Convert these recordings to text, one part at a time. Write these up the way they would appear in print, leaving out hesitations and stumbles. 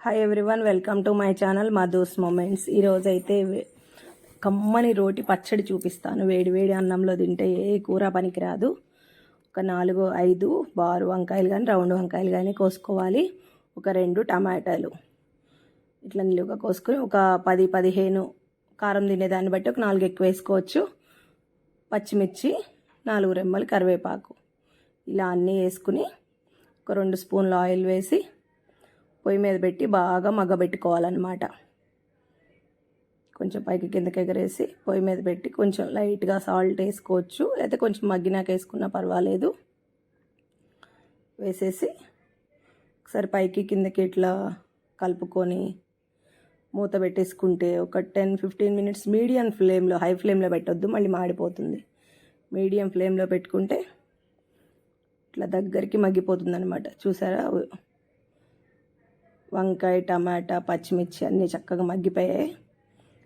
Hi everyone, welcome to my channel Madhu's moments. ఈరోజు అయితే కమ్మని రోటి పచ్చడి చూపిస్తాను. వేడి వేడి అన్నంలో తింటే ఏ కూర పనికిరాదు. ఒక 4-5 బారు వంకాయలు కానీ రౌండ్ వంకాయలు కానీ కోసుకోవాలి. ఒక 2 టమాటాలు ఇట్లా నిలువుగా కోసుకొని, ఒక 10-15 కారం తినేదాన్ని బట్టి ఒక 4 ఎక్కువ వేసుకోవచ్చు. పచ్చిమిర్చి, 4 రెమ్మలు కరివేపాకు, ఇలా అన్నీ వేసుకుని ఒక 2 స్పూన్లు ఆయిల్ వేసి పొయ్యి మీద పెట్టి బాగా మగ్గబెట్టుకోవాలన్నమాట. కొంచెం పైకి కిందకి ఎగరేసి పొయ్యి మీద పెట్టి కొంచెం లైట్గా సాల్ట్ వేసుకోవచ్చు, లేకపోతే కొంచెం మగ్గినాక వేసుకున్నా పర్వాలేదు. వేసేసి ఒకసారి పైకి కిందకి ఇట్లా కలుపుకొని మూత పెట్టేసుకుంటే ఒక 10-15 మినిట్స్ మీడియం ఫ్లేమ్లో, హై ఫ్లేమ్లో పెట్టొద్దు, మళ్ళీ మాడిపోతుంది. మీడియం ఫ్లేమ్లో పెట్టుకుంటే ఇట్లా దగ్గరికి మగ్గిపోతుంది అనమాట. చూసారా, వంకాయ, టమాటా, పచ్చిమిర్చి అన్నీ చక్కగా మగ్గిపోయాయి.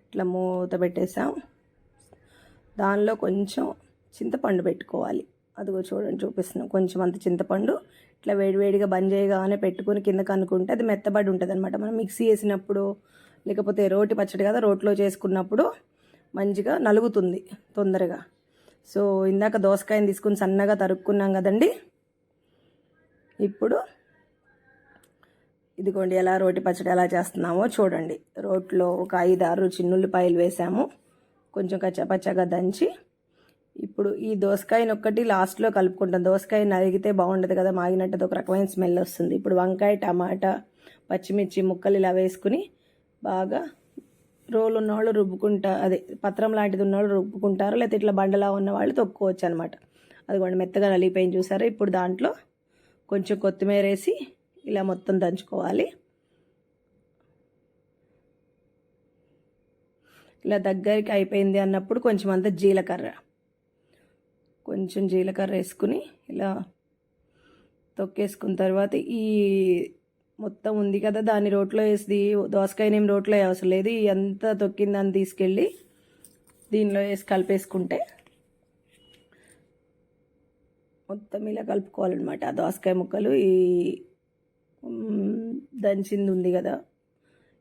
ఇట్లా మూత పెట్టేసాం. దానిలో కొంచెం చింతపండు పెట్టుకోవాలి. అదిగో చూడండి, చూపిస్తున్నాం. కొంచెం అంత చింతపండు ఇట్లా వేడివేడిగా బంద్ చేయగానే పెట్టుకుని కిందకు అనుకుంటే అది మెత్తబడి ఉంటుంది అనమాట. మనం మిక్సీ వేసినప్పుడు, లేకపోతే రోటి పచ్చడి కదా రోట్లో చేసుకున్నప్పుడు మంచిగా నలుగుతుంది తొందరగా. సో ఇందాక దోసకాయని తీసుకుని సన్నగా తరుక్కున్నాం కదండి. ఇప్పుడు ఇదిగోండి ఎలా రోటి పచ్చడి ఎలా చేస్తున్నామో చూడండి. రోట్లో ఒక 5-6 చిన్నుల్లిపాయలు వేసాము, కొంచెం కచ్చాపచ్చాగా దంచి. ఇప్పుడు ఈ దోసకాయని ఒక్కటి లాస్ట్లో కలుపుకుంటాం. దోసకాయ నలిగితే బాగుండదు కదా, మాగినట్టు ఒక రకమైన స్మెల్ వస్తుంది. ఇప్పుడు వంకాయ, టమాటా, పచ్చిమిర్చి ముక్కలు ఇలా వేసుకుని బాగా రోలు ఉన్నవాళ్ళు అదే పత్రం లాంటిది ఉన్నవాళ్ళు రుబ్బుకుంటారు, లేకపోతే ఇట్లా బండలా ఉన్న వాళ్ళు తొక్కుకోవచ్చు అనమాట. అదిగోండి మెత్తగా నలిగిపోయింది చూసారా. ఇప్పుడు దాంట్లో కొంచెం కొత్తిమీర వేసి ఇలా మొత్తం దంచుకోవాలి. ఇలా దగ్గరికి అయిపోయింది అన్నప్పుడు కొంచెం అంత కొంచెం జీలకర్ర వేసుకుని ఇలా తొక్కేసుకున్న తర్వాత ఈ మొత్తం ఉంది కదా దాన్ని రోట్లో వేసి, దోసకాయనేం రోట్లో అవసరం లేదు, ఎంత తొక్కిందని తీసుకెళ్ళి దీనిలో వేసి కలిపేసుకుంటే మొత్తం ఇలా కలుపుకోవాలన్నమాట. ఆ దోసకాయ ముక్కలు ఈ దంచింది ఉంది కదా,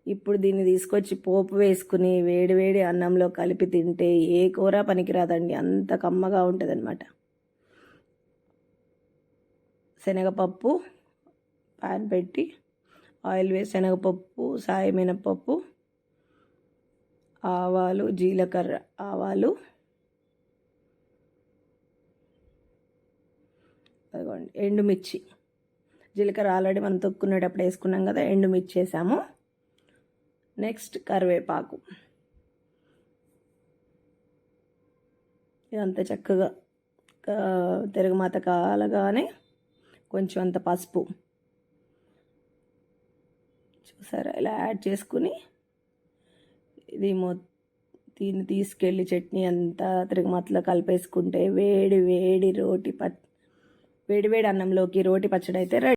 ఇప్పుడు దీన్ని తీసుకొచ్చి పోపు వేసుకుని వేడి వేడి అన్నంలో కలిపి తింటే ఏ కూర పనికిరాదండి, అంత కమ్మగా ఉంటుంది అనమాట. శనగపప్పు ప్యాన్ పెట్టి ఆయిల్ వేసి శనగపప్పు, సాయి మినపప్పు, ఆవాలు, జీలకర్ర, ఆవాలు, అదిగోండి ఎండుమిర్చి, జీలకర్ర ఆల్రెడీ మనం తొక్కునేటప్పుడు వేసుకున్నాం కదా, ఎండుమిర్చి వేసాము. నెక్స్ట్ కరివేపాకు. ఇదంతా చక్కగా తిరగమాత కాలగానే కొంచెం అంత పసుపు చూసారా ఇలా యాడ్ చేసుకుని దీన్ని తీసుకెళ్ళి చట్నీ అంతా తిరగమాతలో కలిపేసుకుంటే వేడి వేడి అన్నంలోకి రోటి పచ్చడి అయితే రెడీ.